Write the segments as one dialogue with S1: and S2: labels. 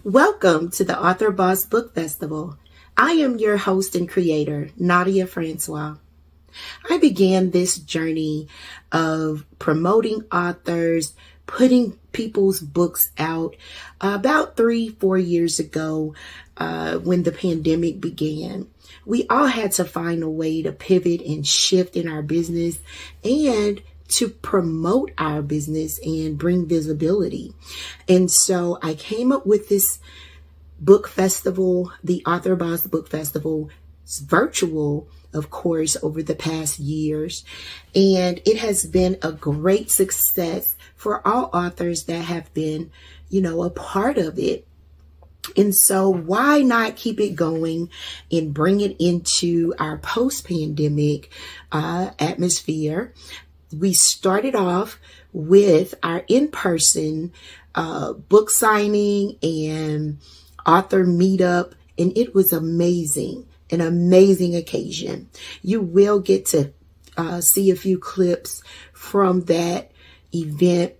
S1: Welcome to the Author Boss Book Festival. I am your host and creator, Nadia Francois. I began this journey of promoting authors, putting people's books out about 3-4 years ago when the pandemic began. We all had to find a way to pivot and shift in our business and to promote our business and bring visibility. And so I came up with this book festival, the Author Boss Book Festival. It's virtual, of course, over the past years. And it has been a great success for all authors that have been, a part of it. And so why not keep it going and bring it into our post-pandemic atmosphere? We started off with our in-person book signing and author meetup, and it was amazing, an amazing occasion. You will get to see a few clips from that event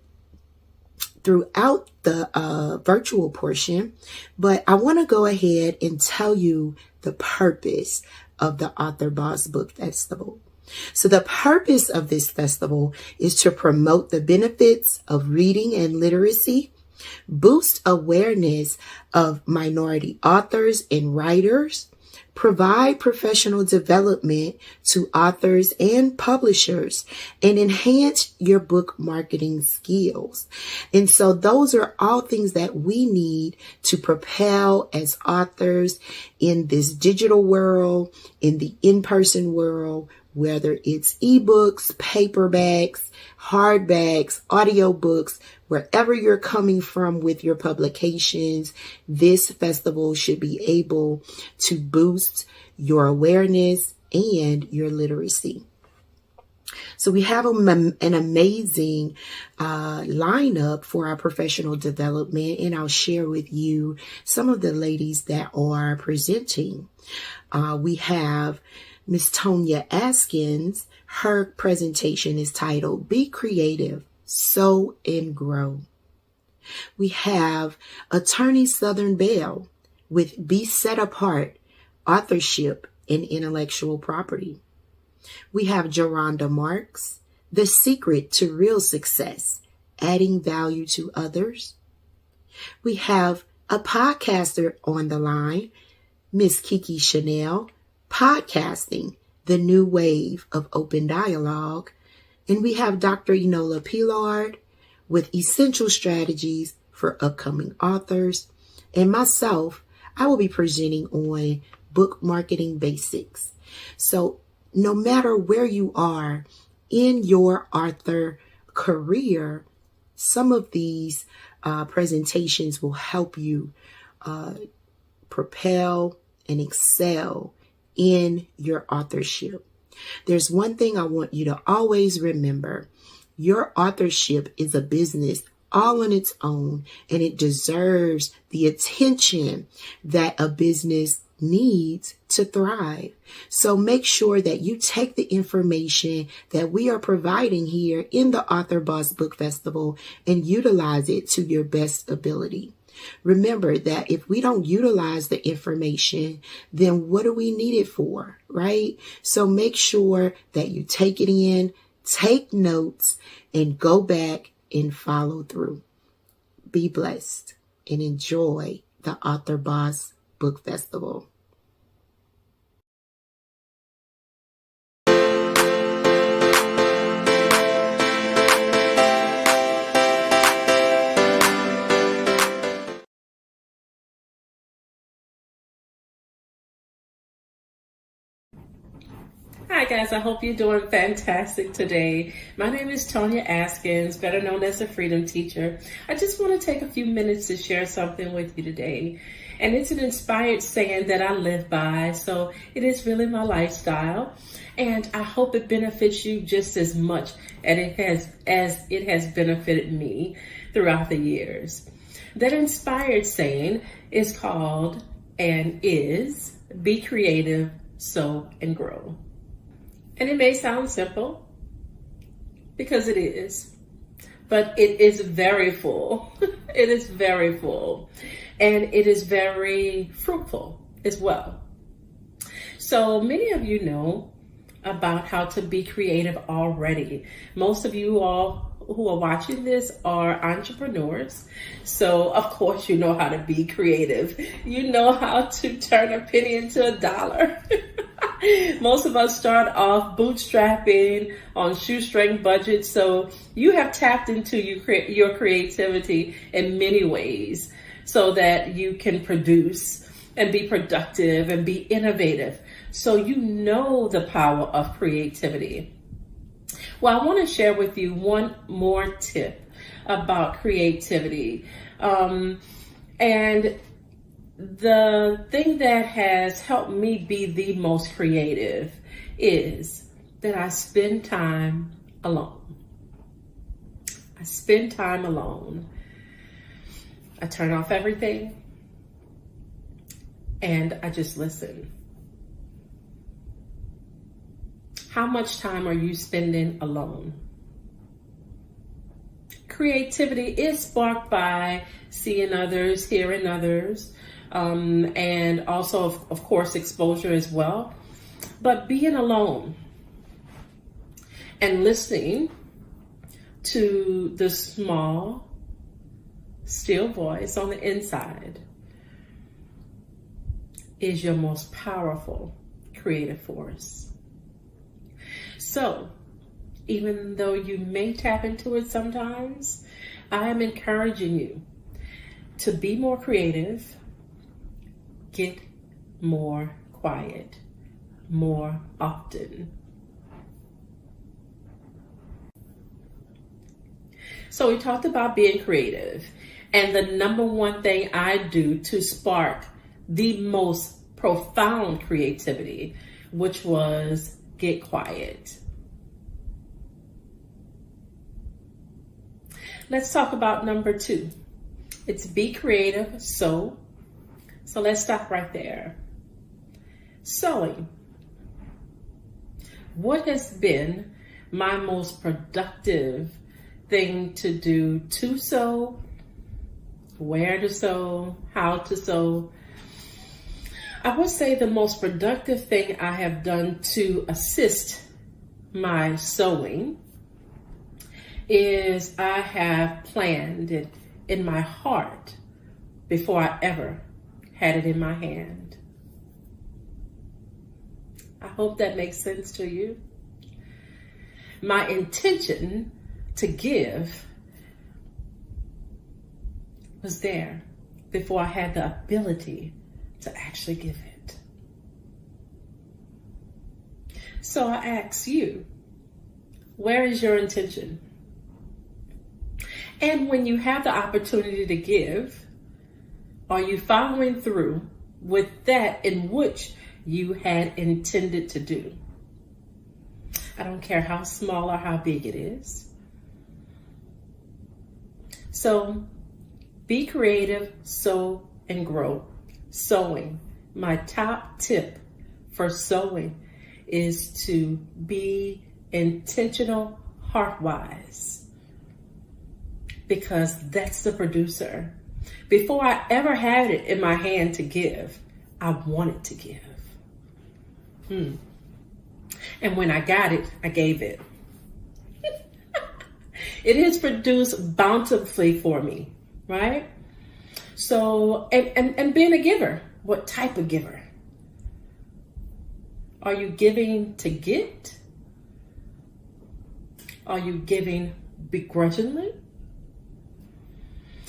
S1: throughout the virtual portion, but I want to go ahead and tell you the purpose of the Author Boss Book Festival. So the purpose of this festival is to promote the benefits of reading and literacy, boost awareness of minority authors and writers, provide professional development to authors and publishers, and enhance your book marketing skills. And so those are all things that we need to propel as authors in this digital world, in the in-person world, whether it's ebooks, paperbacks, hardbacks, audiobooks, wherever you're coming from with your publications, this festival should be able to boost your awareness and your literacy. So we have an amazing lineup for our professional development, and I'll share with you some of the ladies that are presenting. We have Miss Tonia Askins. Her presentation is titled Be Creative, Sow and Grow. We have Attorney Southern Bell with Be Set Apart, Authorship and Intellectual Property. We have Geronda Marks, The Secret to Real Success, Adding Value to Others. We have a podcaster on the line, Miss Kiki Chanel, Podcasting, the New Wave of Open Dialogue. And we have Dr. Enola Pillard with Essential Strategies for Upcoming Authors. And myself, I will be presenting on Book Marketing Basics. So no matter where you are in your author career, some of these presentations will help you propel and excel in your authorship. There's one thing I want you to always remember. Your authorship is a business all on its own, and it deserves the attention that a business needs to thrive. So make sure that you take the information that we are providing here in the Author Boss Book Festival and utilize it to your best ability. Remember that if we don't utilize the information, then what do we need it for, right? So make sure that you take it in, take notes, and go back and follow through. Be blessed and enjoy the Author Boss Book Festival.
S2: Hi guys, I hope you're doing fantastic today. My name is Tonia Askins, better known as a Freedom Teacher. I just want to take a few minutes to share something with you today. And it's an inspired saying that I live by, so it is really my lifestyle. And I hope it benefits you just as much as it has benefited me throughout the years. That inspired saying is called and is Be Creative, Sow and Grow. And it may sound simple, because it is, but it is very full. It is very full. and it is very fruitful as well. So many of you know about how to be creative already. Most of you all who are watching this are entrepreneurs. So of course you know how to be creative. You know how to turn a penny into a dollar. Most of us start off bootstrapping on shoestring budgets. So you have tapped into your creativity in many ways so that you can produce and be productive and be innovative. So you know the power of creativity. Well, I want to share with you one more tip about creativity. And the thing that has helped me be the most creative is that I spend time alone. I spend time alone. I turn off everything and I just listen. How much time are you spending alone? Creativity is sparked by seeing others, hearing others, and also, of course, exposure as well. But being alone and listening to the small, still voice on the inside is your most powerful creative force. So, even though you may tap into it sometimes, I am encouraging you to be more creative, get more quiet, more often. So we talked about being creative, and the number one thing I do to spark the most profound creativity, which was get quiet. Let's talk about number 2. It's be creative, sew. So let's stop right there. Sewing. What has been my most productive thing to do to sew, where to sew, how to sew? I would say the most productive thing I have done to assist my sewing is I have planned it in my heart before I ever had it in my hand. I hope that makes sense to you. My intention to give was there before I had the ability to actually give it. So I ask you, where is your intention? And when you have the opportunity to give, are you following through with that in which you had intended to do? I don't care how small or how big it is. So be creative, sew, and grow. Sewing. My top tip for sewing is to be intentional heart-wise, because that's the producer. Before I ever had it in my hand to give, I wanted to give. And when I got it, I gave it. It has produced bountifully for me, right? So, and being a giver, what type of giver? Are you giving to get? Are you giving begrudgingly?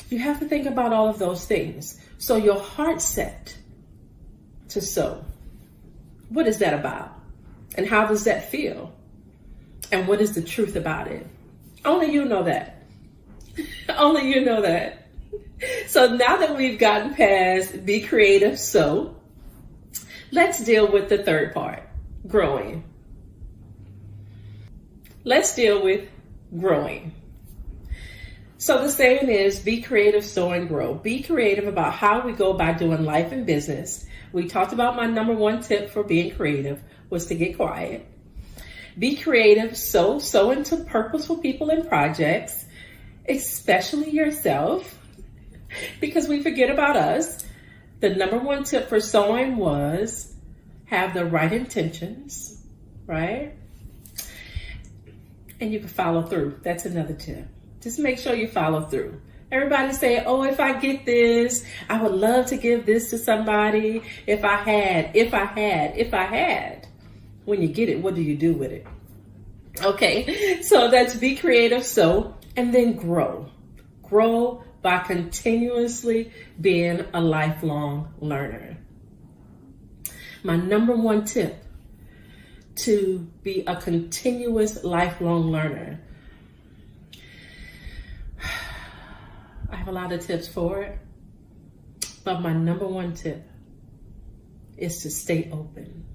S2: You have to think about all of those things. So your heart set to sow. What is that about? And how does that feel? And what is the truth about it? Only you know that. Only you know that. So now that we've gotten past be creative, sew, let's deal with the third part, growing. Let's deal with growing. So the saying is, be creative, sow, and grow. Be creative about how we go about doing life and business. We talked about my number one tip for being creative was to get quiet. Be creative, sow into purposeful people and projects, especially yourself. because we forget about us. The number one tip for sewing was have the right intentions, right? And you can follow through. That's another tip. Just make sure you follow through. Everybody say, oh, if I get this, I would love to give this to somebody. If I had. When you get it, what do you do with it? Okay, so that's be creative, sew, and then grow. Grow by continuously being a lifelong learner. My number one tip to be a continuous lifelong learner. I have a lot of tips for it, but my number one tip is to stay open.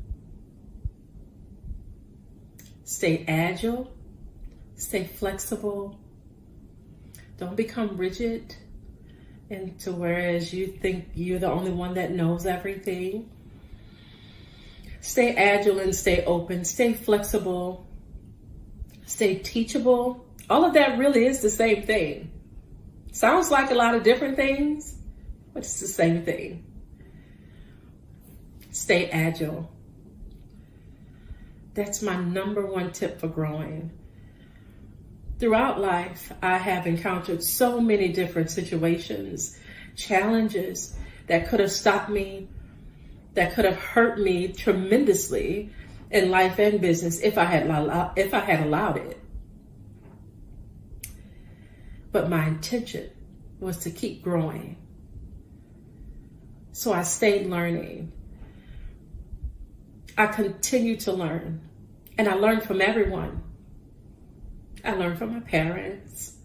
S2: Stay agile, stay flexible. Don't become rigid into whereas you think you're the only one that knows everything. Stay agile and stay open, stay flexible, stay teachable. All of that really is the same thing. Sounds like a lot of different things, but it's the same thing. Stay agile. That's my number one tip for growing. Throughout life, I have encountered so many different situations, challenges that could have stopped me, that could have hurt me tremendously in life and business if I had allowed it. But my intention was to keep growing. So I stayed learning. I continue to learn. And I learned from everyone. I learned from my parents.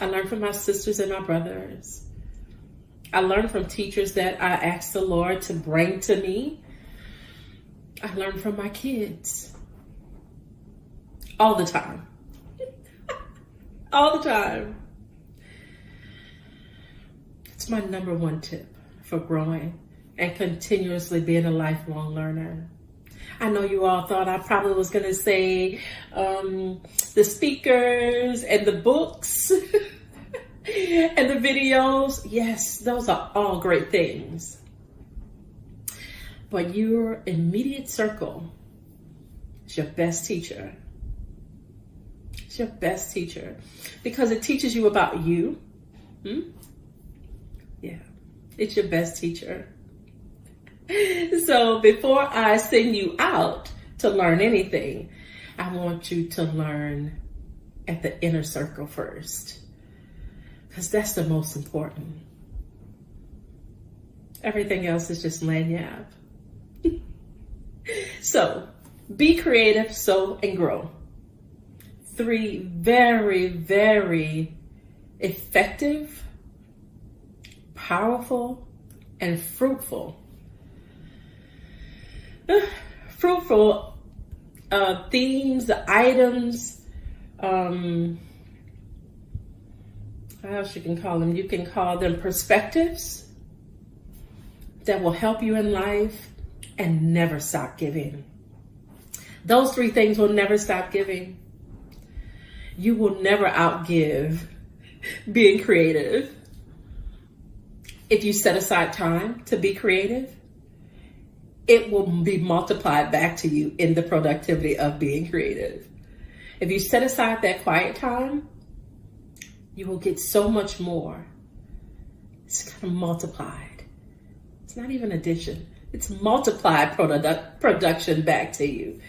S2: I learned from my sisters and my brothers. I learned from teachers that I asked the Lord to bring to me. I learned from my kids. All the time. All the time. It's my number one tip for growing and continuously being a lifelong learner. I know you all thought I probably was going to say the speakers and the books and the videos. Yes, those are all great things. But your immediate circle is your best teacher. It's your best teacher because it teaches you about you. Yeah, it's your best teacher. So before I send you out to learn anything, I want you to learn at the inner circle first, because that's the most important. Everything else is just lagniappe. So be creative, sew, and grow. 3 very, very effective, powerful, and fruitful themes, items, how else you can call them? You can call them perspectives that will help you in life and never stop giving. Those 3 things will never stop giving. You will never outgive being creative. If you set aside time to be creative, it will be multiplied back to you in the productivity of being creative. If you set aside that quiet time, you will get so much more. It's kind of multiplied. It's not even addition. It's multiplied production back to you.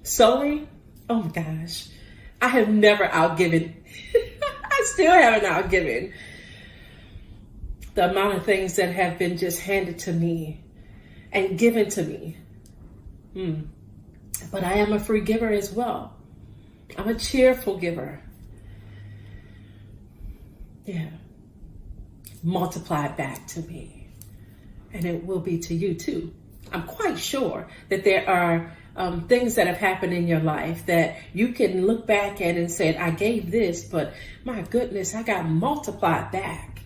S2: Sewing, oh my gosh. I have never outgiven. I still haven't outgiven the amount of things that have been just handed to me and given to me. But I am a free giver as well. I'm a cheerful giver. Yeah. Multiply it back to me. And it will be to you too. I'm quite sure that there are things that have happened in your life that you can look back at and say, I gave this, but my goodness, I got multiplied back.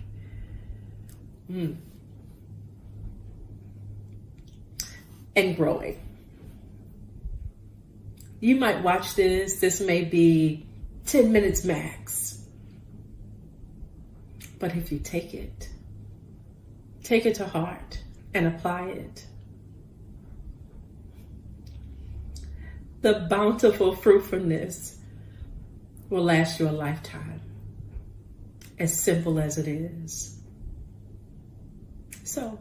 S2: And growing. You might watch this. This may be 10 minutes max. But if you take it to heart and apply it, the bountiful fruitfulness will last you a lifetime, as simple as it is. So,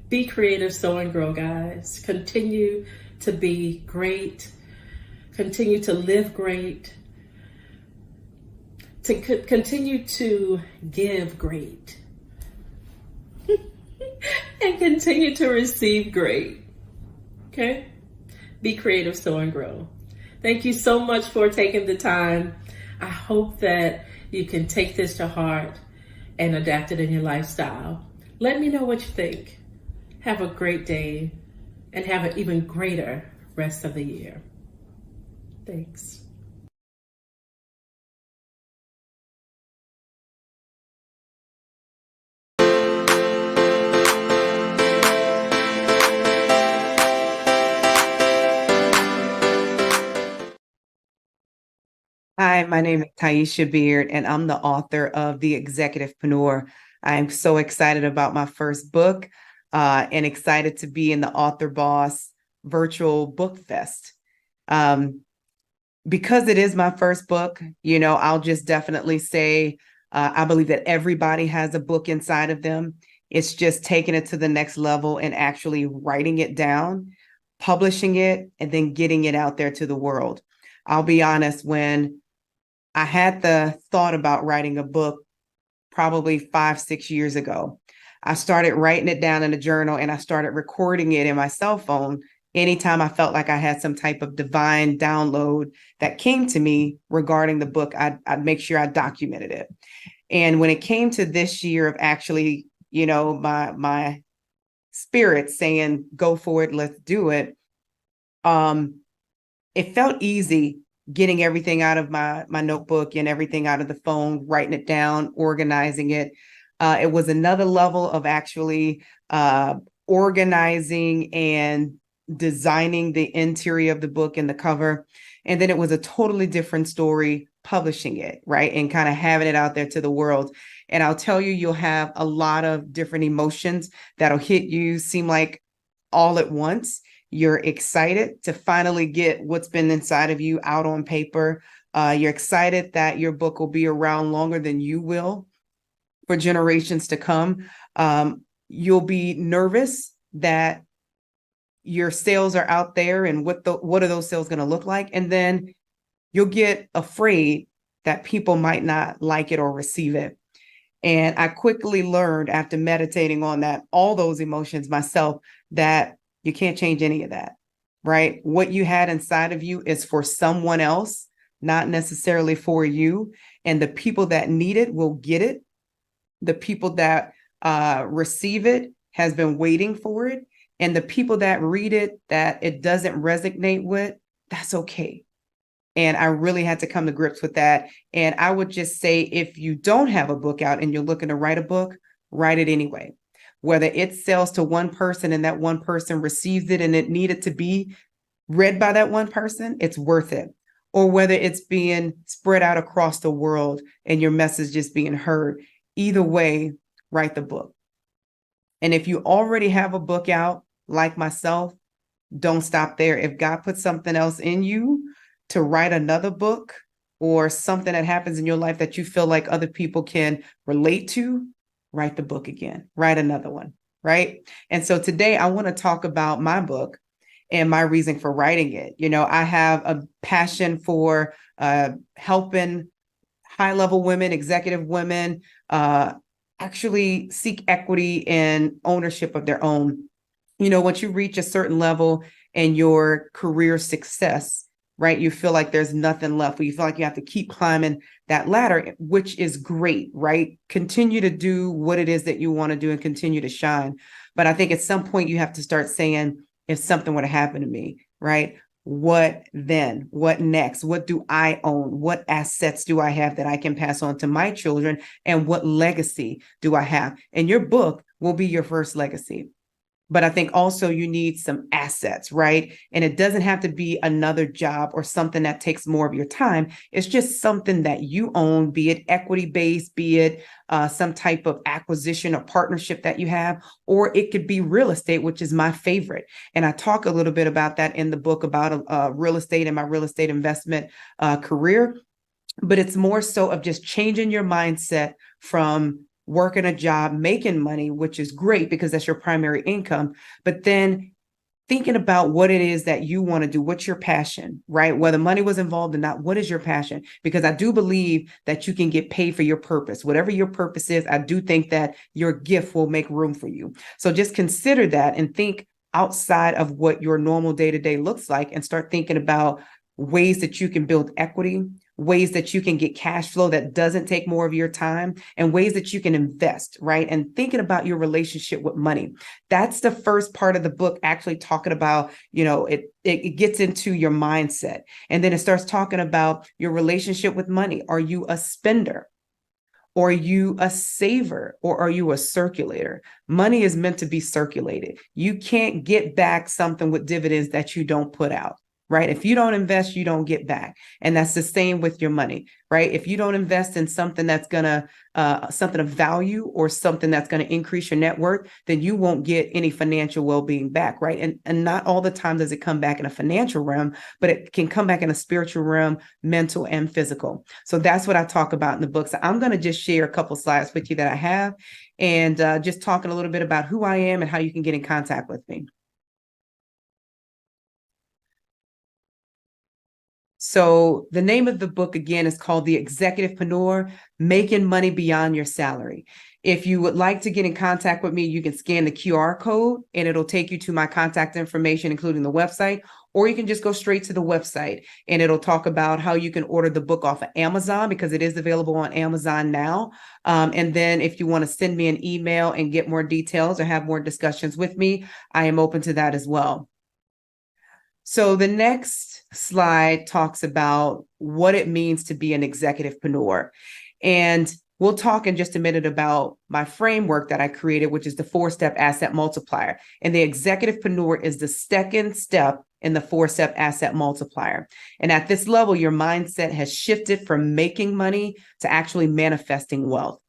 S2: be creative, sow, and grow, guys. Continue to be great. Continue to live great. To continue to give great. And continue to receive great. Okay? Be creative, sow, and grow. Thank you so much for taking the time. I hope that you can take this to heart and adapt it in your lifestyle. Let me know what you think. Have a great day and have an even greater rest of the year. Thanks.
S3: Hi, my name is Tayisha Beard, and I'm the author of The Executivepreneur. I'm so excited about my first book and excited to be in the Author Boss virtual book fest. Because it is my first book, I'll just definitely say I believe that everybody has a book inside of them. It's just taking it to the next level and actually writing it down, publishing it, and then getting it out there to the world. I'll be honest, when I had the thought about writing a book probably 5-6 years ago, I started writing it down in a journal and I started recording it in my cell phone. Anytime I felt like I had some type of divine download that came to me regarding the book, I'd make sure I documented it. And when it came to this year of actually, my spirit saying, go for it, let's do it. It felt easy getting everything out of my notebook and everything out of the phone, writing it down, organizing it. It was another level of actually organizing and designing the interior of the book and the cover. And then it was a totally different story publishing it, right? And kind of having it out there to the world. And I'll tell you, you'll have a lot of different emotions that'll hit you, seem like all at once. You're excited to finally get what's been inside of you out on paper. You're excited that your book will be around longer than you will for generations to come. You'll be nervous that your sales are out there and what are those sales going to look like? And then you'll get afraid that people might not like it or receive it. And I quickly learned after meditating on that, all those emotions myself, that you can't change any of that, right? What you had inside of you is for someone else, not necessarily for you. And the people that need it will get it. The people that receive it has been waiting for it. And the people that read it, that it doesn't resonate with, that's okay. And I really had to come to grips with that. And I would just say, if you don't have a book out and you're looking to write a book, write it anyway. Whether it sells to one person and that one person receives it and it needed to be read by that one person, it's worth it. Or whether it's being spread out across the world and your message just being heard, either way, write the book. And if you already have a book out, like myself, don't stop there. If God puts something else in you to write another book or something that happens in your life that you feel like other people can relate to, write the book again, write another one, right? And so today I want to talk about my book and my reason for writing it. I have a passion for helping high-level women, executive women, actually seek equity and ownership of their own. Once you reach a certain level in your career success, right, you feel like there's nothing left. You feel like you have to keep climbing that ladder, which is great, right? Continue to do what it is that you want to do and continue to shine. But I think at some point you have to start saying, if something were to happen to me, right? What then? What next? What do I own? What assets do I have that I can pass on to my children? And what legacy do I have? And your book will be your first legacy. but I think also you need some assets, right? And it doesn't have to be another job or something that takes more of your time. It's just something that you own, be it equity-based, be it some type of acquisition or partnership that you have, or it could be real estate, which is my favorite. And I talk a little bit about that in the book about real estate and my real estate investment career. But it's more so of just changing your mindset from working a job, making money, which is great because that's your primary income, but then thinking about what it is that you want to do. What's your passion, right? Whether money was involved or not, what is your passion? Because I do believe that you can get paid for your purpose. Whatever your purpose is, I do think that your gift will make room for you. So just consider that and think outside of what your normal day-to-day looks like and start thinking about ways that you can build equity, ways that you can get cash flow that doesn't take more of your time, and ways that you can invest, right? And thinking about your relationship with money. That's the first part of the book, actually talking about, it gets into your mindset. And then it starts talking about your relationship with money. Are you a spender? Or are you a saver, or are you a circulator? Money is meant to be circulated. You can't get back something with dividends that you don't put out. Right? If you don't invest, you don't get back. And that's the same with your money, right? If you don't invest in something that's going to, something of value or something that's going to increase your net worth, then you won't get any financial well-being back, right? And not all the time does it come back in a financial realm, but it can come back in a spiritual realm, mental and physical. So that's what I talk about in the book. So I'm going to just share a couple slides with you that I have and just talking a little bit about who I am and how you can get in contact with me. So the name of the book, again, is called The Executivepreneur, Making Money Beyond Your Salary. If you would like to get in contact with me, you can scan the QR code and it'll take you to my contact information, including the website, or you can just go straight to the website and it'll talk about how you can order the book off of Amazon because it is available on Amazon now. And then if you want to send me an email and get more details or have more discussions with me, I am open to that as well. So the next slide talks about what it means to be an executivepreneur. And we'll talk in just a minute about my framework that I created, which is the 4-step asset multiplier. And the executivepreneur is the second step in the 4-step asset multiplier. And at this level, your mindset has shifted from making money to actually manifesting wealth.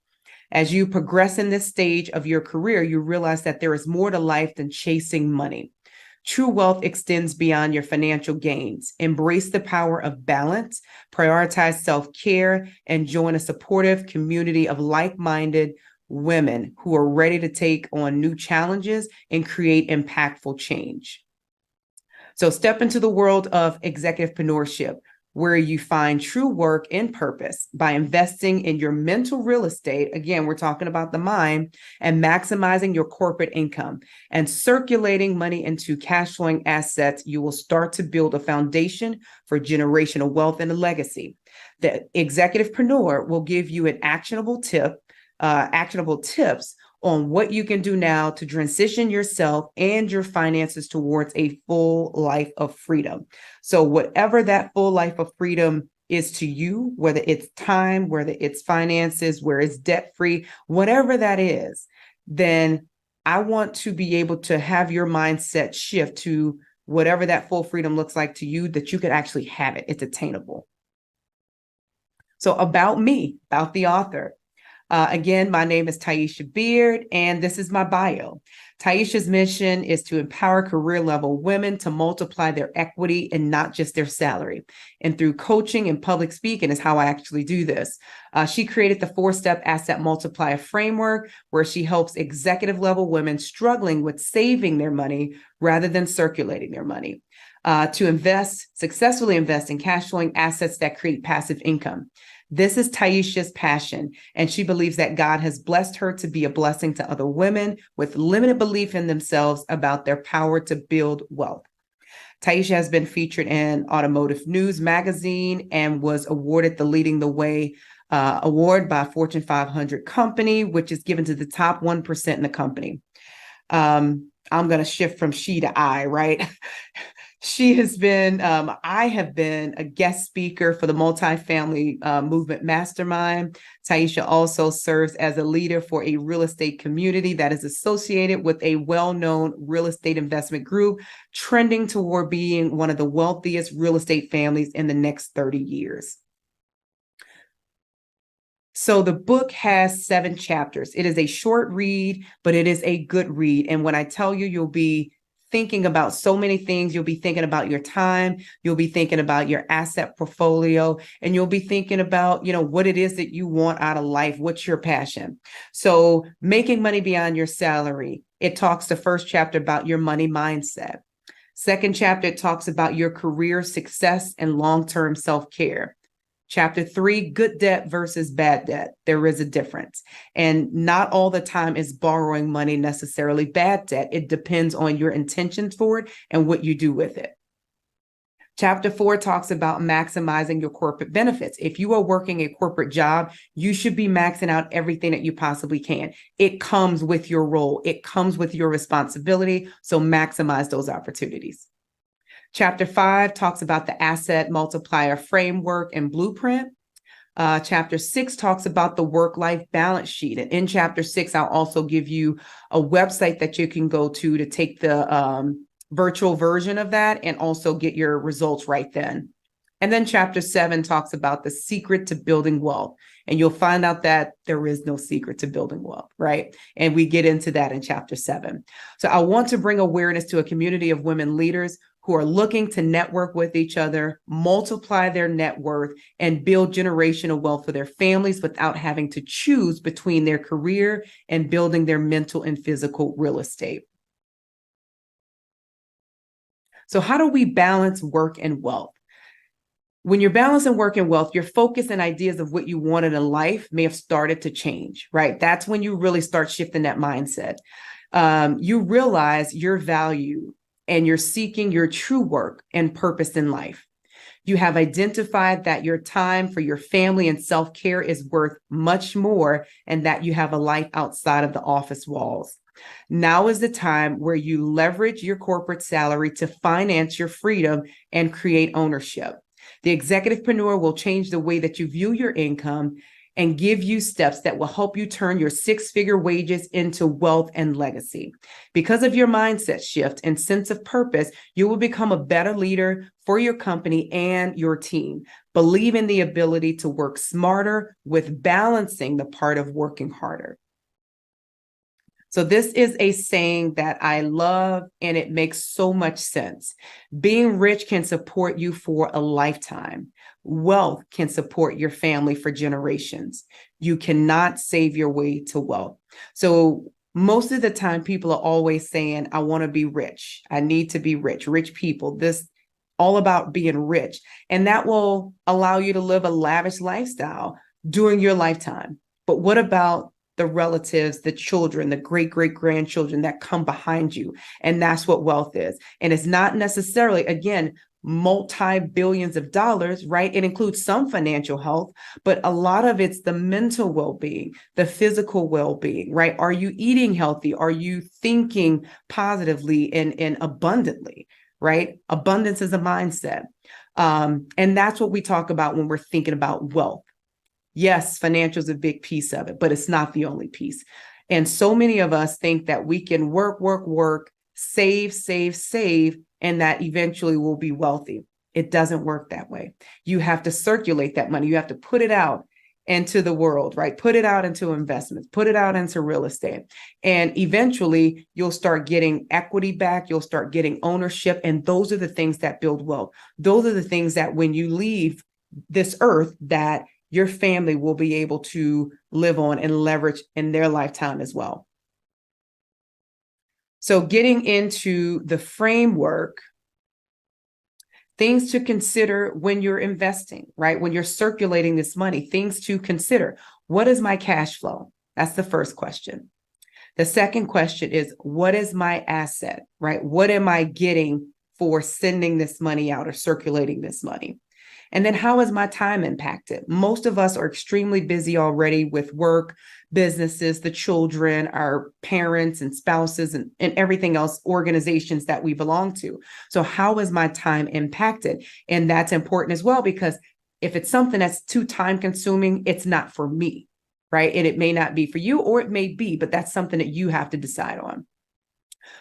S3: As you progress in this stage of your career, you realize that there is more to life than chasing money. True wealth extends beyond your financial gains. Embrace the power of balance, prioritize self-care, and join a supportive community of like-minded women who are ready to take on new challenges and create impactful change. So step into the world of executivepreneurship, where you find true work and purpose by investing in your mental real estate. Again, we're talking about the mind, and maximizing your corporate income and circulating money into cash flowing assets. You will start to build a foundation for generational wealth and a legacy. The executivepreneur will give you an actionable tips on what you can do now to transition yourself and your finances towards a full life of freedom. So whatever that full life of freedom is to you, whether it's time, whether it's finances, where it's debt-free, whatever that is, then I want to be able to have your mindset shift to whatever that full freedom looks like to you, that you could actually have it. It's attainable. So about me, about the author. Again, my name is Tayisha Beard, and this is my bio. Tayisha's mission is to empower career-level women to multiply their equity and not just their salary. And through coaching and public speaking is how I actually do this. She created the 4-step asset multiplier framework, where she helps executive-level women struggling with saving their money rather than circulating their money to successfully invest in cash flowing assets that create passive income. This is Tayisha's passion, and she believes that God has blessed her to be a blessing to other women with limited belief in themselves about their power to build wealth. Tayisha has been featured in Automotive News magazine and was awarded the Leading the Way award by Fortune 500 company, which is given to the top 1% in the company. I'm going to shift from she to I, right? She has been, I have been a guest speaker for the Multifamily Movement Mastermind. Tayisha also serves as a leader for a real estate community that is associated with a well-known real estate investment group, trending toward being one of the wealthiest real estate families in the next 30 years. So the book has 7 chapters. It is a short read, but it is a good read. And when I tell you, you'll be thinking about so many things. You'll be thinking about your time. You'll be thinking about your asset portfolio, and you'll be thinking about, what it is that you want out of life. What's your passion? So making money beyond your salary. It talks the first chapter about your money mindset. Second chapter, it talks about your career success and long-term self-care. Chapter 3, good debt versus bad debt. There is a difference. And not all the time is borrowing money necessarily bad debt. It depends on your intentions for it and what you do with it. Chapter 4 talks about maximizing your corporate benefits. If you are working a corporate job, you should be maxing out everything that you possibly can. It comes with your role. It comes with your responsibility. So maximize those opportunities. Chapter 5 talks about the asset multiplier framework and blueprint. Chapter 6 talks about the work-life balance sheet. And in chapter 6, I'll also give you a website that you can go to take the virtual version of that and also get your results right then. And then chapter 7 talks about the secret to building wealth. And you'll find out that there is no secret to building wealth, right? And we get into that in chapter 7. So I want to bring awareness to a community of women leaders who are looking to network with each other, multiply their net worth, and build generational wealth for their families without having to choose between their career and building their mental and physical real estate. So how do we balance work and wealth? When you're balancing work and wealth, your focus and ideas of what you wanted in life may have started to change, right? That's when you really start shifting that mindset. You realize your value and you're seeking your true work and purpose in life. You have identified that your time for your family and self-care is worth much more, and that you have a life outside of the office walls. Now is the time where you leverage your corporate salary to finance your freedom and create ownership. The executivepreneur will change the way that you view your income and give you steps that will help you turn your 6-figure wages into wealth and legacy. Because of your mindset shift and sense of purpose, you will become a better leader for your company and your team. Believe in the ability to work smarter with balancing the part of working harder. So this is a saying that I love, and it makes so much sense. Being rich can support you for a lifetime. Wealth can support your family for generations. You cannot save your way to wealth. So most of the time, people are always saying, I want to be rich. I need to be rich. Rich people, this all about being rich. And that will allow you to live a lavish lifestyle during your lifetime. But what about the relatives, the children, the great-great-grandchildren that come behind you? And that's what wealth is. And it's not necessarily, again, multi-billions of dollars, right? It includes some financial health, but a lot of it's the mental well-being, the physical well-being, right? Are you eating healthy? Are you thinking positively and abundantly, right? Abundance is a mindset. And that's what we talk about when we're thinking about wealth. Yes, financial is a big piece of it, but it's not the only piece. And so many of us think that we can work, save, and that eventually we'll be wealthy. It doesn't work that way. You have to circulate that money. You have to put it out into the world, right? Put it out into investments, put it out into real estate. And eventually you'll start getting equity back. You'll start getting ownership. And those are the things that build wealth. Those are the things that when you leave this earth, that your family will be able to live on and leverage in their lifetime as well. So getting into the framework, things to consider when you're investing, right? When you're circulating this money, things to consider. What is my cash flow? That's the first question. The second question is, what is my asset, right? What am I getting for sending this money out or circulating this money? And then how is my time impacted? Most of us are extremely busy already with work, businesses, the children, our parents and spouses, and everything else, organizations that we belong to. So how is my time impacted? And that's important as well, because if it's something that's too time consuming, it's not for me, right? And it may not be for you, or it may be, but that's something that you have to decide on.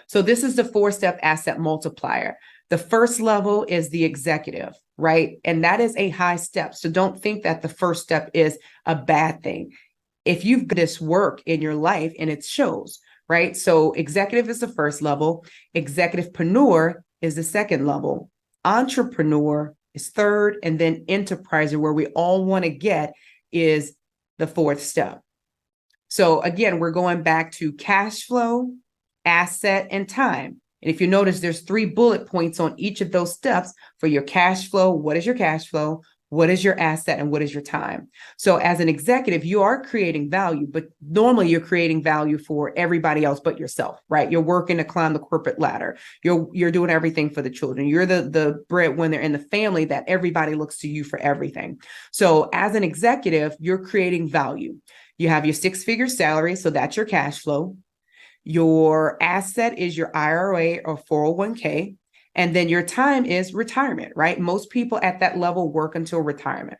S3: So this is the 4-step asset multiplier. The first level is the executive, right? And that is a high step. So don't think that the first step is a bad thing. If you've got this work in your life, and it shows, right? So executive is the first level. Executivepreneur is the second level. Entrepreneur is third. And then enterpriser, where we all want to get, is the fourth step. So again, we're going back to cash flow, asset, and time. And if you notice, there's 3 bullet points on each of those steps for your cash flow. What is your cash flow? What is your asset? And what is your time? So as an executive, you are creating value, but normally you're creating value for everybody else but yourself, right? You're working to climb the corporate ladder. You're doing everything for the children. You're the breadwinner in the family that everybody looks to you for everything. So as an executive, you're creating value. You have your 6-figure salary, so that's your cash flow. Your asset is your IRA or 401k. And then your time is retirement, right? Most people at that level work until retirement.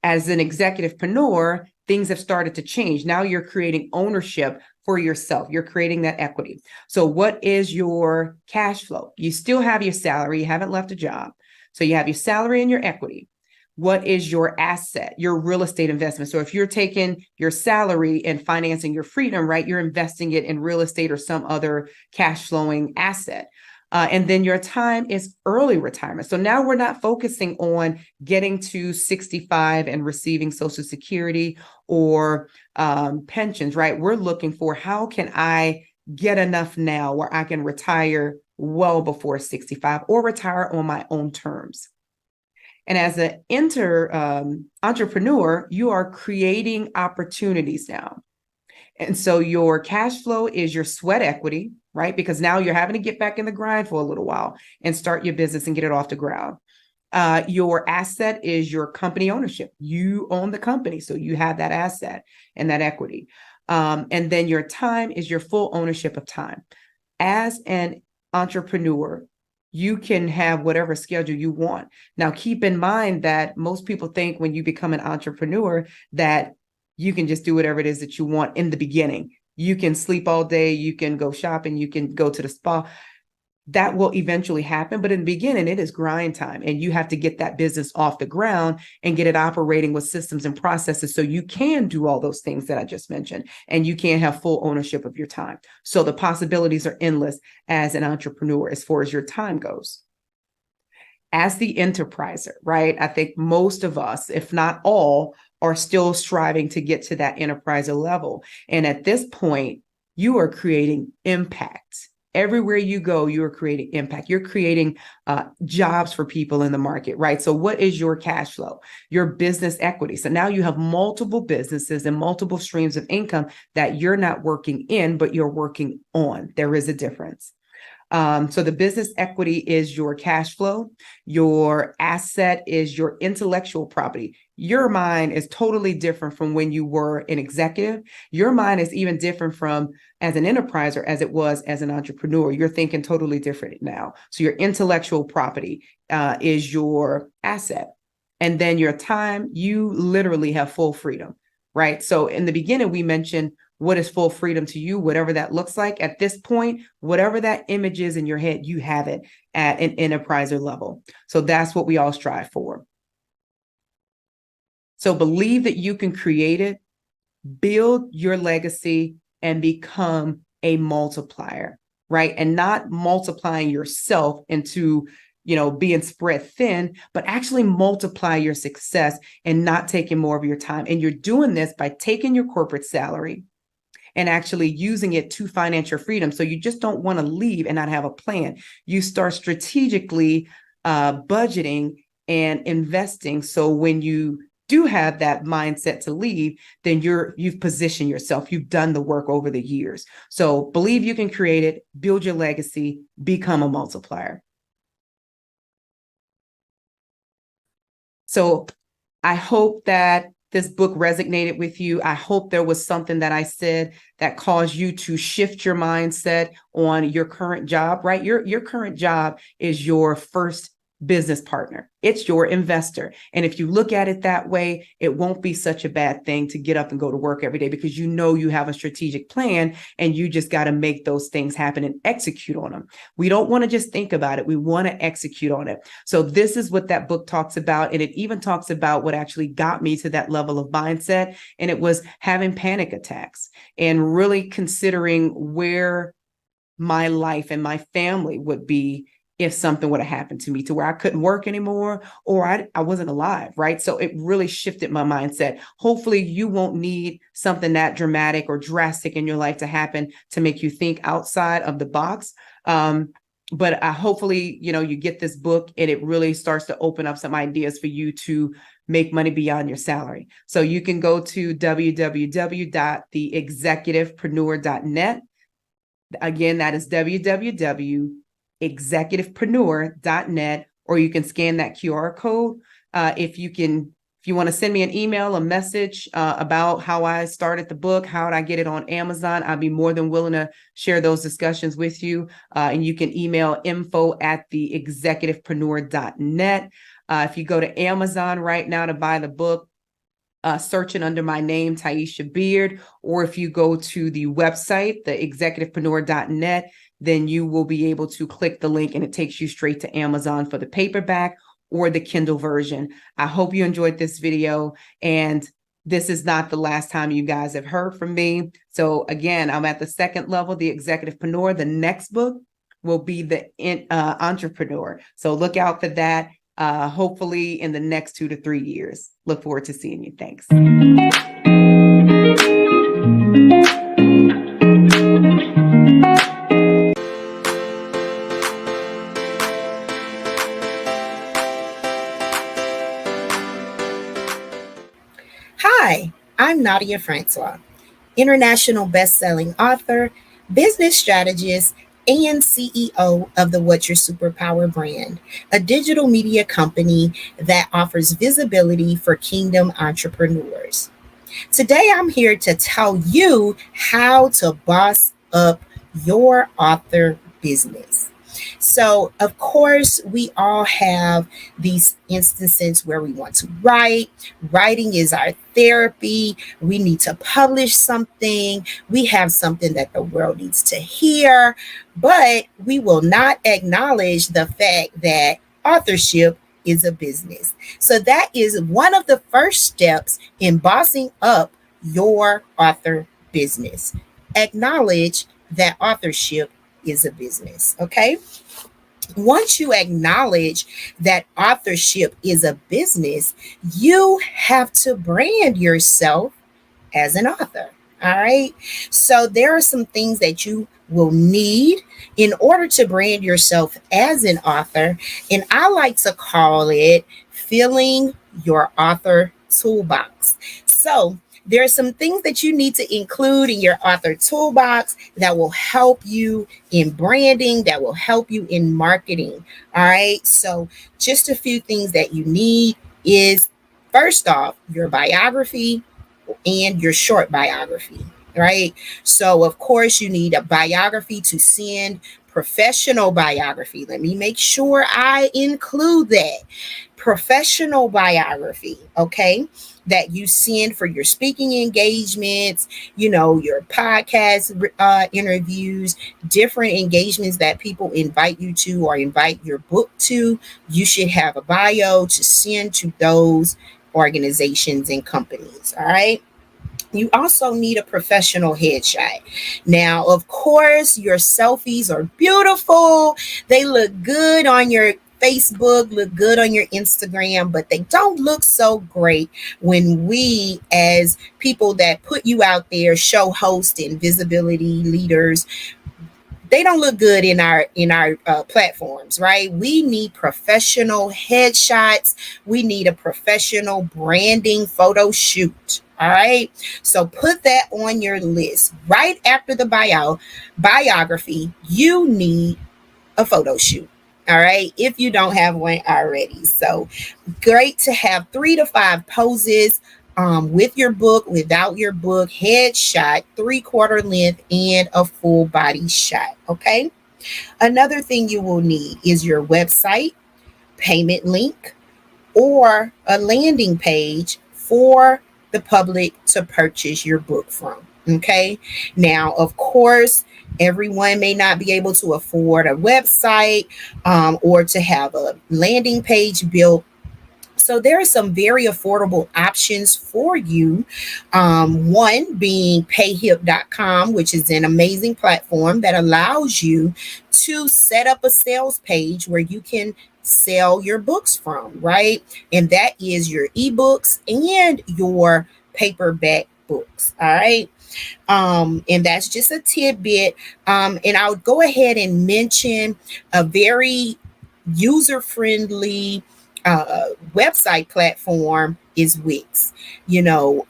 S3: As an executivepreneur, things have started to change. Now you're creating ownership for yourself. You're creating that equity. So what is your cash flow? You still have your salary. You haven't left a job. So you have your salary and your equity. What is your asset, your real estate investment? So if you're taking your salary and financing your freedom, right, you're investing it in real estate or some other cash flowing asset. And then your time is early retirement. So now we're not focusing on getting to 65 and receiving Social Security or pensions, right? We're looking for, how can I get enough now where I can retire well before 65 or retire on my own terms? And as an entrepreneur, you are creating opportunities now. And so your cash flow is your sweat equity, right? Because now you're having to get back in the grind for a little while and start your business and get it off the ground. Your asset is your company ownership. You own the company, so you have that asset and that equity. And then your time is your full ownership of time. As an entrepreneur, you can have whatever schedule you want. Now, keep in mind that most people think when you become an entrepreneur that you can just do whatever it is that you want in the beginning. You can sleep all day, you can go shopping, you can go to the spa. That will eventually happen. But in the beginning, it is grind time, and you have to get that business off the ground and get it operating with systems and processes so you can do all those things that I just mentioned, and you can have full ownership of your time. So the possibilities are endless as an entrepreneur as far as your time goes. As the enterpriser, right? I think most of us, if not all, are still striving to get to that enterpriser level. And at this point, you are creating impact. Everywhere you go, you are creating impact. You're creating jobs for people in the market, right? So what is your cash flow? Your business equity. So now you have multiple businesses and multiple streams of income that you're not working in, but you're working on. There is a difference. So the business equity is your cash flow. Your asset is your intellectual property. Your mind is totally different from when you were an executive. Your mind is even different from as an enterpriser as it was as an entrepreneur. You're thinking totally different now. So your intellectual property is your asset. And then your time, you literally have full freedom, right? So in the beginning, we mentioned, what is full freedom to you, whatever that looks like. At this point, whatever that image is in your head, you have it at an enterpriser level. So that's what we all strive for. So believe that you can create it, build your legacy, and become a multiplier, right? And not multiplying yourself into, being spread thin, but actually multiply your success and not taking more of your time. And you're doing this by taking your corporate salary and actually using it to finance your freedom. So you just don't want to leave and not have a plan. You start strategically budgeting and investing. So when you do have that mindset to leave, then you've positioned yourself. You've done the work over the years. So believe you can create it, build your legacy, become a multiplier. So I hope that this book resonated with you. I hope there was something that I said that caused you to shift your mindset on your current job, right? Your current job is your first business partner. It's your investor. And if you look at it that way, it won't be such a bad thing to get up and go to work every day, because you know you have a strategic plan and you just got to make those things happen and execute on them. We don't want to just think about it. We want to execute on it. So this is what that book talks about. And it even talks about what actually got me to that level of mindset. And it was having panic attacks and really considering where my life and my family would be if something would have happened to me, to where I couldn't work anymore, or I wasn't alive, right? So it really shifted my mindset. Hopefully you won't need something that dramatic or drastic in your life to happen to make you think outside of the box. But hopefully, you get this book and it really starts to open up some ideas for you to make money beyond your salary. So you can go to www.theexecutivepreneur.net. Again, that is www.executivepreneur.net, or you can scan that QR code. If you want to send me an email, a message about how I started the book, how did I get it on Amazon, I'd be more than willing to share those discussions with you. And you can email info@theexecutivepreneur.net. If you go to Amazon right now to buy the book, searching under my name, Tayisha Beard, or if you go to the website, theexecutivepreneur.net, then you will be able to click the link and it takes you straight to Amazon for the paperback or the Kindle version. I hope you enjoyed this video, and this is not the last time you guys have heard from me. So again, I'm at the second level, the Executivepreneur. The next book will be the Entrepreneur. So look out for that. Hopefully in the next 2 to 3 years. Look forward to seeing you. Thanks.
S1: Hi, I'm Nadia Francois, international best-selling author, business strategist, and CEO of the What's Your Superpower brand, a digital media company that offers visibility for kingdom entrepreneurs. Today, I'm here to tell you how to boss up your author business. So, of course, we all have these instances where we want to write. Writing is our therapy. We need to publish something. We have something that the world needs to hear, but we will not acknowledge the fact that authorship is a business. So that is one of the first steps in bossing up your author business. Acknowledge that authorship is a business, okay? Once you acknowledge that authorship is a business, you have to brand yourself as an author. All right. So there are some things that you will need in order to brand yourself as an author. And I like to call it filling your author toolbox. So there are some things that you need to include in your author toolbox that will help you in branding, that will help you in marketing. All right. So just a few things that you need is, first off, your biography and your short biography, right? So, of course, you need a biography to send, professional biography. Let me make sure I include that. Professional biography, okay? That you send for your speaking engagements, your podcast interviews, different engagements that people invite you to or invite your book to. You should have a bio to send to those organizations and companies. All right. You also need a professional headshot. Now, of course, your selfies are beautiful. They look good on your Facebook, look good on your Instagram, but they don't look so great when we, as people that put you out there, show host and visibility leaders, they don't look good in our platforms, right? We need professional headshots. We need a professional branding photo shoot. All right. So put that on your list. Right after the biography, you need a photo shoot. All right, if you don't have one already. So great to have 3 to 5 poses with your book, without your book, headshot, 3/4 length, and a full body shot. Okay. Another thing you will need is your website, payment link, or a landing page for the public to purchase your book from. Okay. Now, of course, everyone may not be able to afford a website or to have a landing page built, so there are some very affordable options for you. One being payhip.com, which is an amazing platform that allows you to set up a sales page where you can sell your books from, right? And that is your ebooks and your paperback books. All right. And that's just a tidbit. And I'll go ahead and mention a very user friendly website platform is Wix. You know,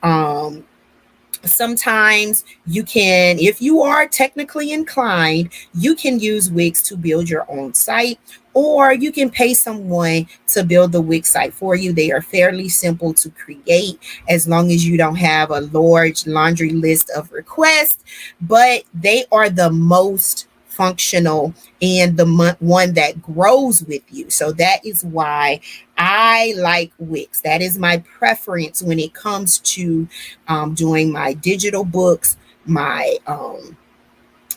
S1: sometimes you can, if you are technically inclined, you can use Wix to build your own site, or you can pay someone to build the Wix site for you. They are fairly simple to create as long as you don't have a large laundry list of requests, but they are the most functional and the one that grows with you. So that is why I like Wix. That is my preference when it comes to doing my digital books, my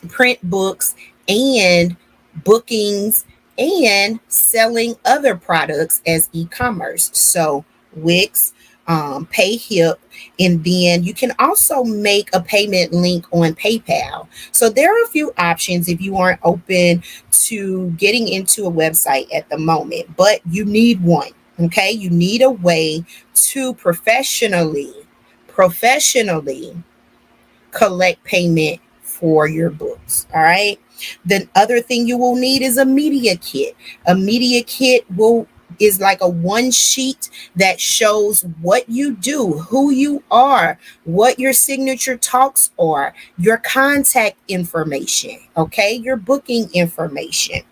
S1: print books, and bookings, and selling other products as e-commerce. So Wix, PayHip, and then you can also make a payment link on PayPal. So there are a few options if you aren't open to getting into a website at the moment, but you need one. Okay, you need a way to professionally collect payment for your books. All right. The other thing you will need is a media kit. A media kit is like a one sheet that shows what you do, who you are, what your signature talks are, your contact information, okay, your booking information.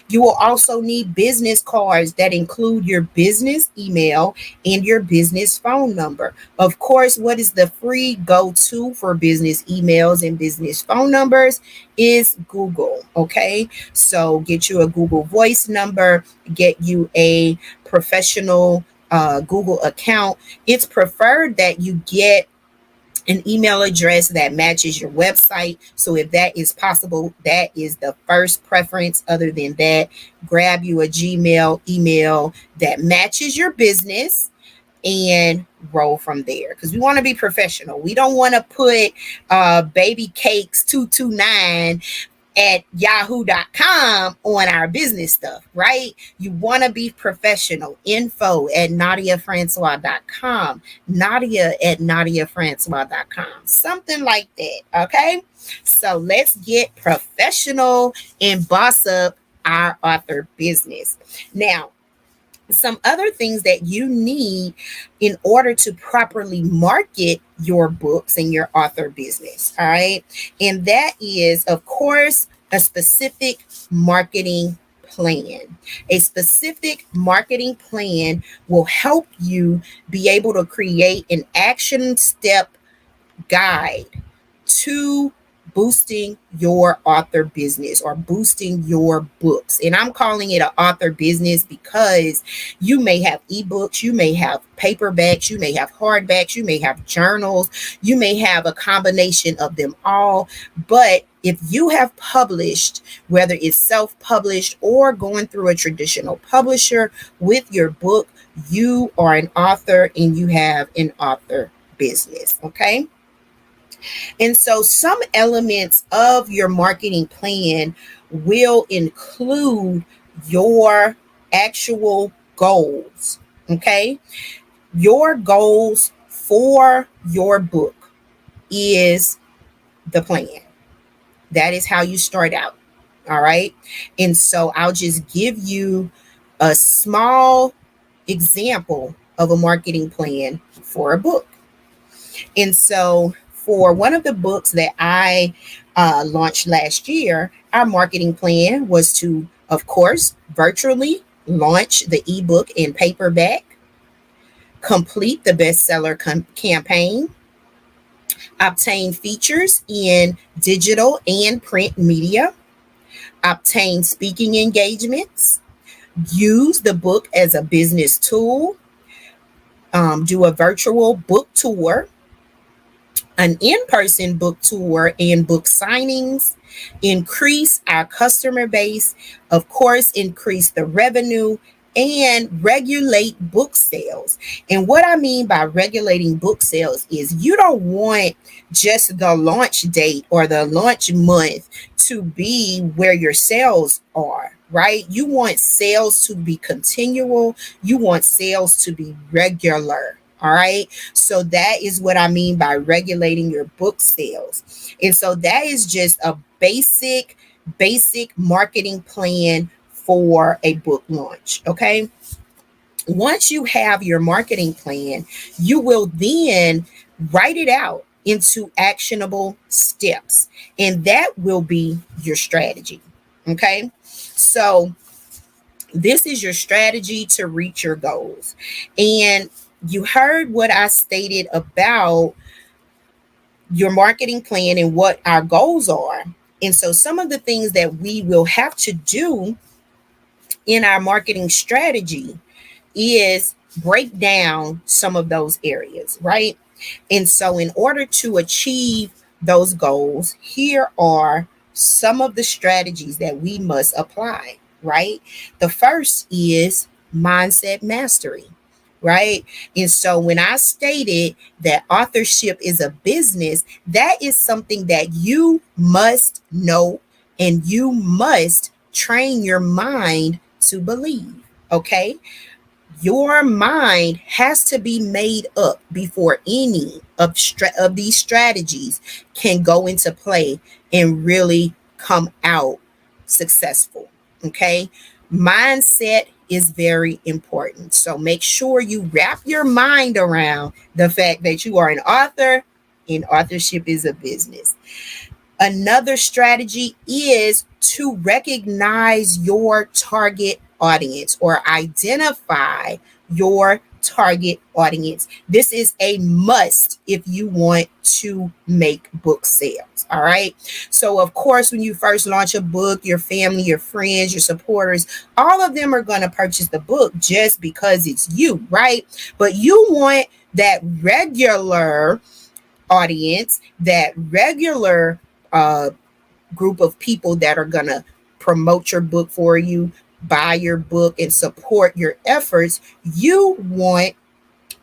S1: You will also need business cards that include your business email and your business phone number. Of course, what is the free go-to for business emails and business phone numbers is Google, okay? So get you a Google Voice number, get you a professional Google account. It's preferred that you get an email address that matches your website. So if that is possible, that is the first preference. Other than that, grab you a Gmail email that matches your business and roll from there, because we want to be professional. We don't want to put baby cakes 229 at yahoo.com on our business stuff, right? You want to be professional. Info at nadiafrancois.com, Nadia at nadiafrancois.com, something like that. Okay. So let's get professional and boss up our author business. Now, some other things that you need in order to properly market your books and your author business. All right. And that is, of course, a specific marketing plan. A specific marketing plan will help you be able to create an action step guide to boosting your author business or boosting your books. And I'm calling it an author business because you may have ebooks, you may have paperbacks, you may have hardbacks, you may have journals, you may have a combination of them all. But if you have published, whether it's self-published or going through a traditional publisher with your book, you are an author and you have an author business. Okay. And so some elements of your marketing plan will include your actual goals. Okay. Your goals for your book is the plan. That is how you start out. All right. And so I'll just give you a small example of a marketing plan for a book. And so for one of the books that I launched last year, our marketing plan was to Of course, virtually launch the ebook in paperback, complete the bestseller campaign, obtain features in digital and print media, obtain speaking engagements, use the book as a business tool, do a virtual book tour, an in-person book tour and book signings, increase our customer base, of course, increase the revenue, and regulate book sales. And what I mean by regulating book sales is you don't want just the launch date or the launch month to be where your sales are, right? You want sales to be continual, you want sales to be regular. All right. So that is what I mean by regulating your book sales. And so that is just a basic marketing plan for a book launch. Okay. Once you have your marketing plan, you will then write it out into actionable steps, and that will be your strategy. Okay. So this is your strategy to reach your goals. And you heard what I stated about your marketing plan and what our goals are. And so some of the things that we will have to do in our marketing strategy is break down some of those areas, right? And so in order to achieve those goals, here are some of the strategies that we must apply, right? The first is mindset mastery, right? And so when I stated that authorship is a business, that is something that you must know and you must train your mind to believe, okay? Your mind has to be made up before any of these strategies can go into play and really come out successful. Okay. Mindset is very important. So make sure you wrap your mind around the fact that you are an author and authorship is a business. Another strategy is to recognize your target audience or identify your target audience. This is a must if you want to make book sales. All right. So, of course, when you first launch a book, your family, your friends, your supporters, all of them are going to purchase the book just because it's you, right? But you want that regular audience, that regular group of people that are going to promote your book for you, buy your book, and support your efforts. You want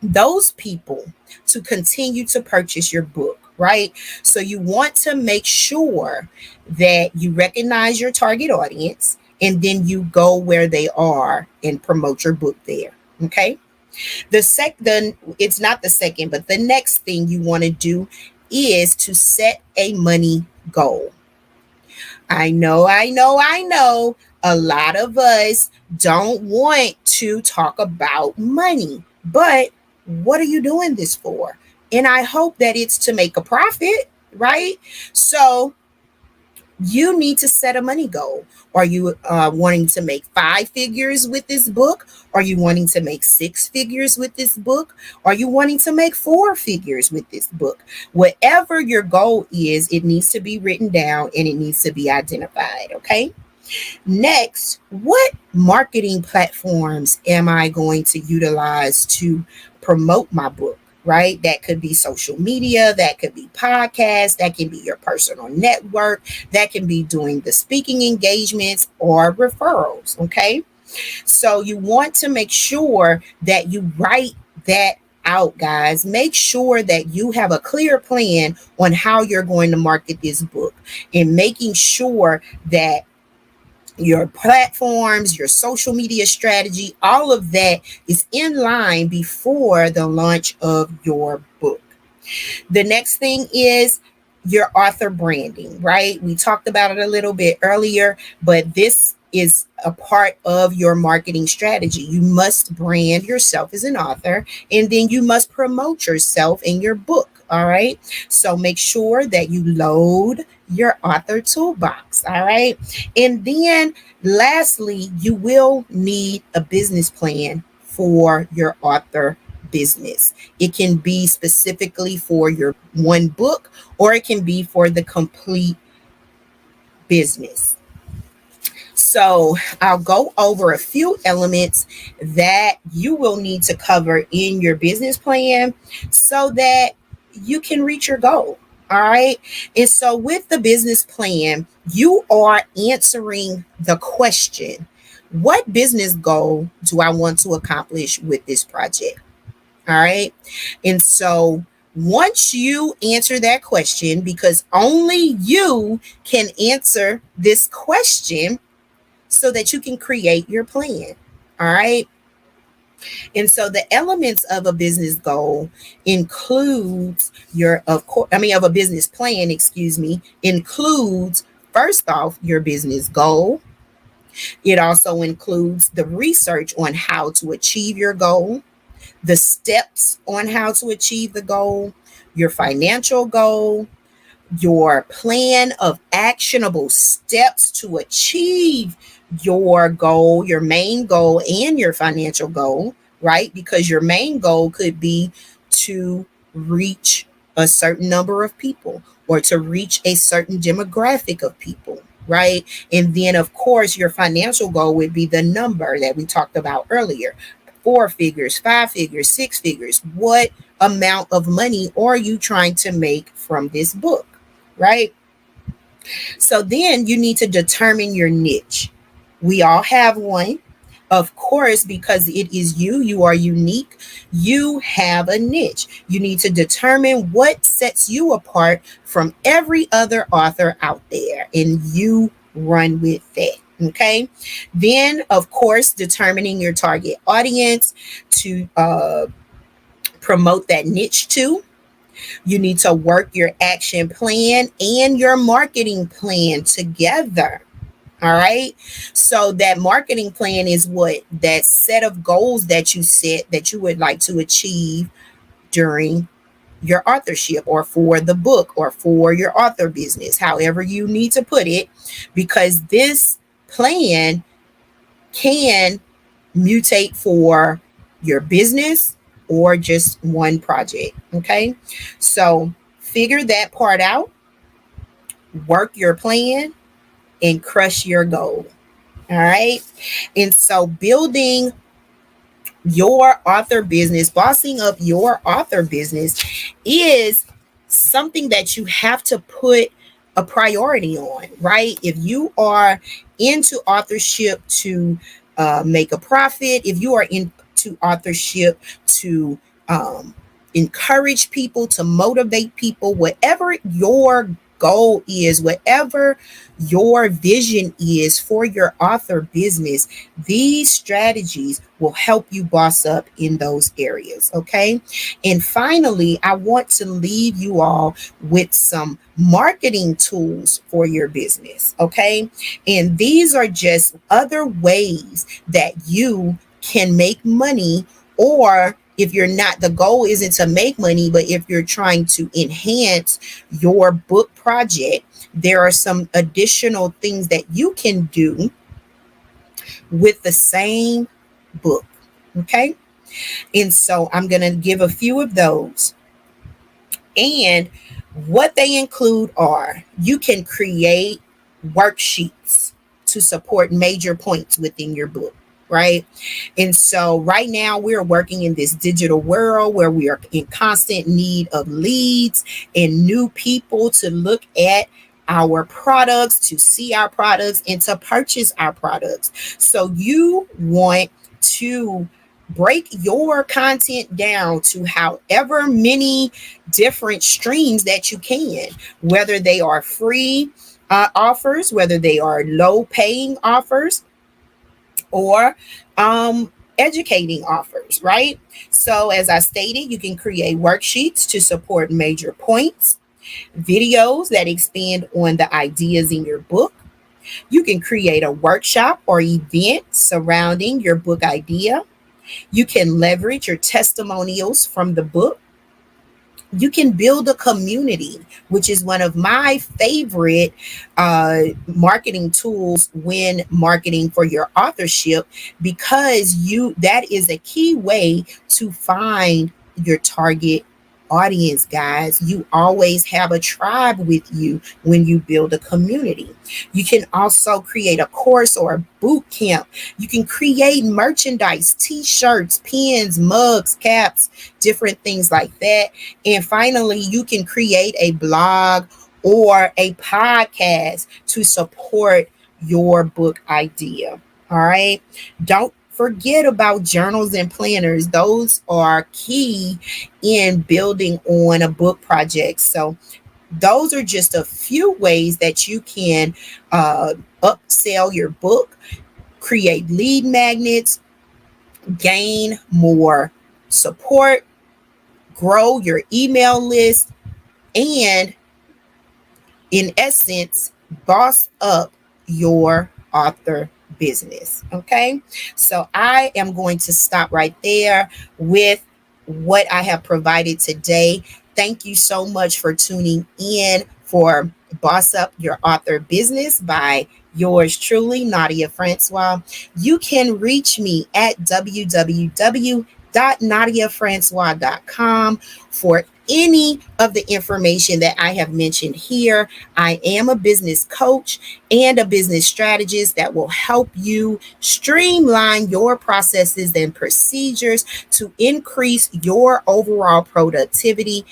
S1: those people to continue to purchase your book, right? So you want to make sure that you recognize your target audience and then you go where they are and promote your book there. Okay. It's not the second, but the next thing you want to do is to set a money goal. I know. A lot of us don't want to talk about money, but what are you doing this for? And I hope that it's to make a profit, right? So you need to set a money goal. Are you wanting to make 5 figures with this book? Are you wanting to make 6 figures with this book? Are you wanting to make 4 figures with this book? Whatever your goal is, it needs to be written down and it needs to be identified. Okay. Next, what marketing platforms am I going to utilize to promote my book? Right? That could be social media, that could be podcasts, that can be your personal network, that can be doing the speaking engagements or referrals. Okay. So you want to make sure that you write that out, guys. Make sure that you have a clear plan on how you're going to market this book and making sure that your platforms, your social media strategy, all of that is in line before the launch of your book. The next thing is your author branding, right? We talked about it a little bit earlier, but this is a part of your marketing strategy. You must brand yourself as an author, and then you must promote yourself in your book. All right. So make sure that you load your author toolbox. All right. And then lastly, you will need a business plan for your author business. It can be specifically for your one book, or it can be for the complete business. So I'll go over a few elements that you will need to cover in your business plan so that you can reach your goal. All right. And so with the business plan, you are answering the question, what business goal do I want to accomplish with this project? All right. And so once you answer that question, because only you can answer this question, so that you can create your plan. All right. And so the elements of a business goal includes of a business plan, excuse me, includes first off your business goal. It also includes the research on how to achieve your goal, the steps on how to achieve the goal, your financial goal, your plan of actionable steps to achieve your goal, your main goal, and your financial goal, right? Because your main goal could be to reach a certain number of people or to reach a certain demographic of people, right? And then, of course, your financial goal would be the number that we talked about earlier, 4 figures, 5 figures, 6 figures. What amount of money are you trying to make from this book? Right? So then you need to determine your niche. We all have one. Of course, because it is you, you are unique. You have a niche. You need to determine what sets you apart from every other author out there, and you run with that. Okay. Then, of course, determining your target audience to promote that niche to. You need to work your action plan and your marketing plan together. All right. So that marketing plan is what that set of goals that you set that you would like to achieve during your authorship or for the book or for your author business, however you need to put it, because this plan can mutate for your business or just one project. Okay. So figure that part out, work your plan, and crush your goal. All right. And so building your author business, bossing up your author business is something that you have to put a priority on, right? If you are into authorship to make a profit, if you are into authorship to encourage people, to motivate people, whatever your goal is, whatever your vision is for your author business, these strategies will help you boss up in those areas. Okay. And finally, I want to leave you all with some marketing tools for your business. Okay. And these are just other ways that you can make money, or if you're not, the goal isn't to make money, but if you're trying to enhance your book project, there are some additional things that you can do with the same book. Okay. And so I'm going to give a few of those. And what they include are you can create worksheets to support major points within your book, right? And so right now we're working in this digital world where we are in constant need of leads and new people to look at our products, to see our products, and to purchase our products. So you want to break your content down to however many different streams that you can, whether they are free offers, whether they are low paying offers, or educating offers, right? So as I stated, you can create worksheets to support major points, videos that expand on the ideas in your book. You can create a workshop or event surrounding your book idea. You can leverage your testimonials from the book. You can build a community, which is one of my favorite marketing tools when marketing for your authorship, because you that is a key way to find your target audience, guys. You always have a tribe with you when you build a community. You can also create a course or a boot camp. You can create merchandise, t-shirts, pins, mugs, caps, different things like that. And finally, you can create a blog or a podcast to support your book idea. All right. Don't forget about journals and planners. Those are key in building on a book project. So, those are just a few ways that you can upsell your book, create lead magnets, gain more support, grow your email list, and in essence, boss up your author business. Okay. So I am going to stop right there with what I have provided today. Thank you so much for tuning in for Boss Up Your Author Business by yours truly, Nadia Francois. You can reach me at www.nadiafrancois.com for any of the information that I have mentioned here. I am a business coach and a business strategist that will help you streamline your processes and procedures to increase your overall productivity